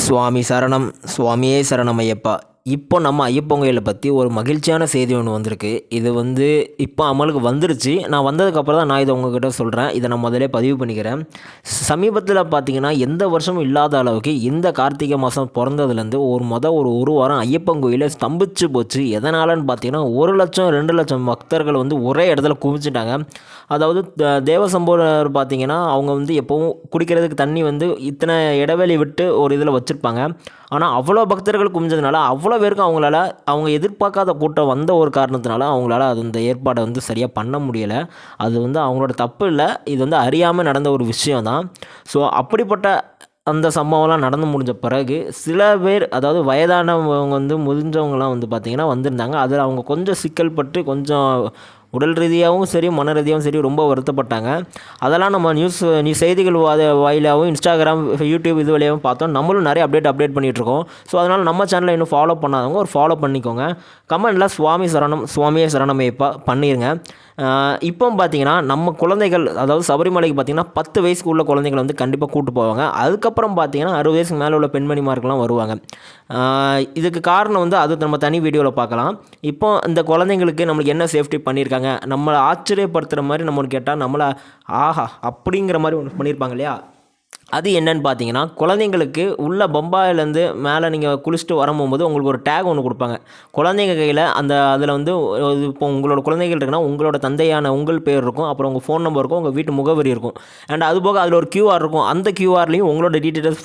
சுவாமி சரணம். சுவாமியே சரணம் ஐயப்பா. இப்போ நம்ம ஐயப்பன் கோயிலை பற்றி ஒரு மகிழ்ச்சியான செய்தி ஒன்று வந்திருக்கு. இது இப்போ அமலுக்கு வந்துருச்சு. நான் வந்ததுக்கப்புறம் தான் நான் இதை உங்ககிட்ட சொல்கிறேன். இதை நான் முதலே பதிவு பண்ணிக்கிறேன். சமீபத்தில் பார்த்தீங்கன்னா எந்த வருஷமும் இல்லாத அளவுக்கு இந்த கார்த்திகை மாதம் பிறந்ததுலேருந்து ஒரு வாரம் ஐயப்பன் கோயிலை ஸ்தம்பிச்சு போச்சு. எதனாலன்னு பார்த்தீங்கன்னா 1,00,000 2,00,000 பக்தர்கள் ஒரே இடத்துல குவிச்சிட்டாங்க. அதாவது தேவசம்போர் பார்த்தீங்கன்னா அவங்க எப்போவும் குடிக்கிறதுக்கு தண்ணி இத்தனை இடைவெளி விட்டு ஒரு இதில் வச்சுருப்பாங்க. ஆனால் அவ்வளோ பக்தர்கள் குமிஞ்சதுனால அவ்வளோ பேருக்கு அவங்க எதிர்பார்க்காத கூட்டம் வந்த ஒரு காரணத்தினால அவங்களால இந்த ஏற்பாடை சரியாக பண்ண முடியலை. அது அவங்களோட தப்பு இல்லை. இது அறியாமல் நடந்த ஒரு விஷயம் தான். ஸோ அப்படிப்பட்ட அந்த சம்பவம்லாம் நடந்து முடிஞ்ச பிறகு சில பேர், அதாவது வயதானவங்க முதிஞ்சவங்கலாம் பார்த்திங்கன்னா வந்திருந்தாங்க. அதில் அவங்க கொஞ்சம் சிக்கல் பட்டு கொஞ்சம் உடல் ரீதியாகவும் சரி மன ரீதியாகவும் சரி ரொம்ப வருத்தப்பட்டாங்க. அதெல்லாம் நம்ம செய்திகள் வாயிலாகவும் இன்ஸ்டாகிராம், யூடியூப் இது வழியாகவும் பார்த்தோம். நம்மளும் நிறைய அப்டேட் பண்ணிகிட்ருக்கோம். ஸோ அதனால் நம்ம சேனலை இன்னும் ஃபாலோ பண்ணாதவங்க ஒரு ஃபாலோ பண்ணிக்கோங்க. கமெண்டில் சுவாமி சரணம், சுவாமியே சரணமையப்பா பண்ணிடுங்க. இப்போ பார்த்தீங்கன்னா நம்ம குழந்தைகள், அதாவது சபரிமலைக்கு பார்த்திங்கன்னா 10 வயசுக்கு உள்ள குழந்தைகள் கண்டிப்பாக கூப்பிட்டு போவாங்க. அதுக்கப்புறம் பார்த்திங்கன்னா 60 வயசுக்கு மேலே உள்ள பெண்மணிமார்கள்லாம் வருவாங்க. இதுக்கு காரணம் அது நம்ம தனி வீடியோவில் பார்க்கலாம். இப்போ இந்த குழந்தைங்களுக்கு நம்மளுக்கு என்ன சேஃப்டி பண்ணியிருக்காங்க, நம்மளை ஆச்சரியப்படுத்துகிற மாதிரி நம்மளுக்கு கேட்டால் நம்மளை ஆஹா அப்படிங்கிற மாதிரி ஒன்று பண்ணியிருப்பாங்க இல்லையா? அது என்னன்னு பார்த்தீங்கன்னா, குழந்தைங்களுக்கு உள்ள பம்பாயிலேருந்து மேலே நீங்கள் குளிச்சுட்டு வரும்போது உங்களுக்கு ஒரு டேக் ஒன்று கொடுப்பாங்க. குழந்தைங்க கையில் அதில் இப்போ உங்களோட குழந்தைகள் இருக்குன்னா உங்களோட தந்தையான உங்கள் பேர் இருக்கும், அப்புறம் உங்கள் ஃபோன் நம்பர் இருக்கும், உங்கள் வீட்டு முகவரி இருக்கும். அண்ட் அதுபோக அதில் ஒரு QR இருக்கும். அந்த QRலையும் உங்களோட டீட்டெயில்ஸ்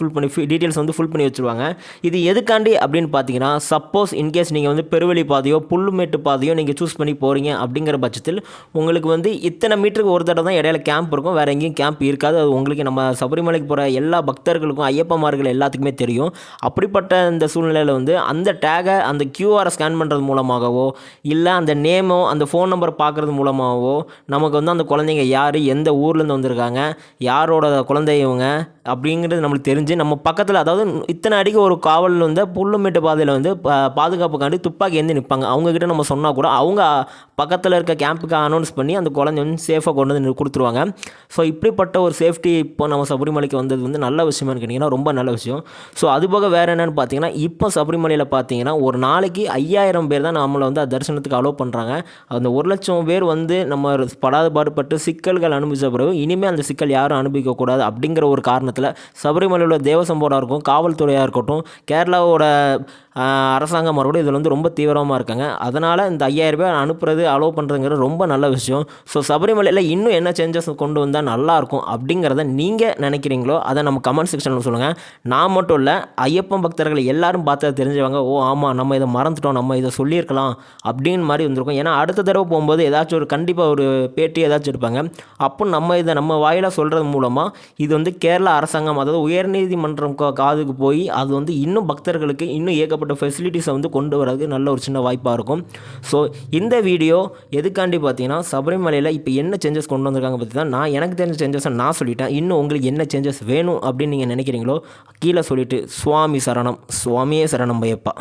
ஃபுல் பண்ணி வச்சுருவாங்க. இது எதுக்காண்டி அப்படின்னு பார்த்தீங்கன்னா, சப்போஸ் இன்கேஸ் நீங்கள் பெருவெளி பாதையோ புல்லுமேட்டு பாதையோ நீங்கள் சூஸ் பண்ணி போகிறீங்க அப்படிங்கிற பட்சத்தில் உங்களுக்கு இத்தனை மீட்டருக்கு ஒரு தடவை தான் இடையில கேம்ப் இருக்கும். வேறு எங்கேயும் கேம்ப் இருக்காது. அது உங்களுக்கு நம்ம சபரிமலைக்கு போகிற எல்லா பக்தர்களுக்கும், ஐயப்பமார்கள் எல்லாத்துக்குமே தெரியும். அப்படிப்பட்ட இந்த சூழ்நிலையில் அந்த டேகை அந்த QRரை ஸ்கேன் பண்ணுறது மூலமாகவோ இல்லை அந்த நேமோ அந்த ஃபோன் நம்பரை பார்க்குறது மூலமாகவோ நமக்கு அந்த குழந்தைங்க யார், எந்த ஊர்லேருந்து வந்திருக்காங்க, யாரோட குழந்தை இவங்க அப்படிங்கிறது நம்மளுக்கு தெரிஞ்சு நம்ம பக்கத்தில், அதாவது இத்தனை அடிக்கு ஒரு காவல் புல்லுமேட்டு பாதையில் பாதுகாப்புக்காண்டி துப்பாக்கி ஏந்தி நிற்பாங்க. அவங்கக்கிட்ட நம்ம சொன்னால் கூட அவங்க பக்கத்தில் இருக்க கேம்புக்கு அனௌன்ஸ் பண்ணி அந்த குழந்தை சேஃபாக கொண்டு வந்து கொடுத்துருவாங்க. ஸோ இப்படிப்பட்ட ஒரு சேஃப்டி இப்போ நம்ம சபரிமலைக்கு வந்தது நல்ல விஷயமானு கேட்டிங்கன்னா ரொம்ப நல்ல விஷயம். ஸோ அதுபோக வேறு என்னென்னு பார்த்தீங்கன்னா, இப்போ சபரிமலையில் பார்த்தீங்கன்னா ஒரு நாளைக்கு 5,000 பேர் தான் நம்மளை தரிசனத்துக்கு அலோவ் பண்ணுறாங்க. அந்த 1,00,000 பேர் நம்ம படாத பாடுபட்டு சிக்கல்கள் அனுபவித்த பிறகு இனிமேல் அந்த சிக்கல் யாரும் அனுபவிக்கக்கூடாது அப்படிங்கிற ஒரு காரணத்தில் சபரிமலையில் தேவசம்போராக இருக்கும், காவல்துறையாக இருக்கட்டும், கேரளாவோட அரசாங்கம் மறுபடியும் இதில் ரொம்ப தீவிரமாக இருக்காங்க. அதனால் இந்த 5,000 பேர் அனுப்புறது அலோவ் பண்ணுறதுங்கிறது ரொம்ப நல்ல விஷயம். ஸோ சபரிமலையில் இன்னும் என்ன சேஞ்சஸ் கொண்டு வந்தால் நல்லாயிருக்கும் அப்படிங்கிறத நீங்கள் நினைக்கிறீங்களோ அதை நம்ம கமெண்ட் செக்ஷனில் சொல்லுங்கள். நான் மட்டும் இல்லை, ஐயப்பன் பக்தர்கள் எல்லாரும் பார்த்து தெரிஞ்சவங்க, ஓ ஆமாம் நம்ம இதை மறந்துட்டோம், நம்ம இதை சொல்லியிருக்கலாம் அப்படின்னு மாதிரி வந்திருக்கும். ஏன்னா அடுத்த தடவை போகும்போது ஏதாச்சும் கண்டிப்பாக ஒரு பேட்டி ஏதாச்சும் எடுப்பாங்க. அப்போ நம்ம வாயிலாக சொல்கிறது மூலமாக இது கேரளா அரசாங்கம், அதாவது உயர்நீதிமன்றம் காதுக்கு போய் அது இன்னும் பக்தர்களுக்கு இன்னும் ஏகப்பட்ட ஃபெசிலிட்டிஸை கொண்டு வரதுக்கு நல்ல ஒரு சின்ன வாய்ப்பாக இருக்கும். ஸோ இந்த வீடியோ எதுக்காண்டி பார்த்தீங்கன்னா, சபரிமலையில் இப்போ என்ன சேஞ்சஸ் கொண்டு வந்திருக்காங்க பற்றி தான். எனக்கு தெரிஞ்ச சேஞ்சஸை நான் சொல்லிட்டேன். இன்னும் உங்களுக்கு என்ன சேஞ்சஸ் வேணும் அப்படின்னு நீங்கள் நினைக்கிறீங்களோ கீழே சொல்லிவிட்டு சுவாமி சரணம், சுவாமியே சரணம் ஐயப்பா.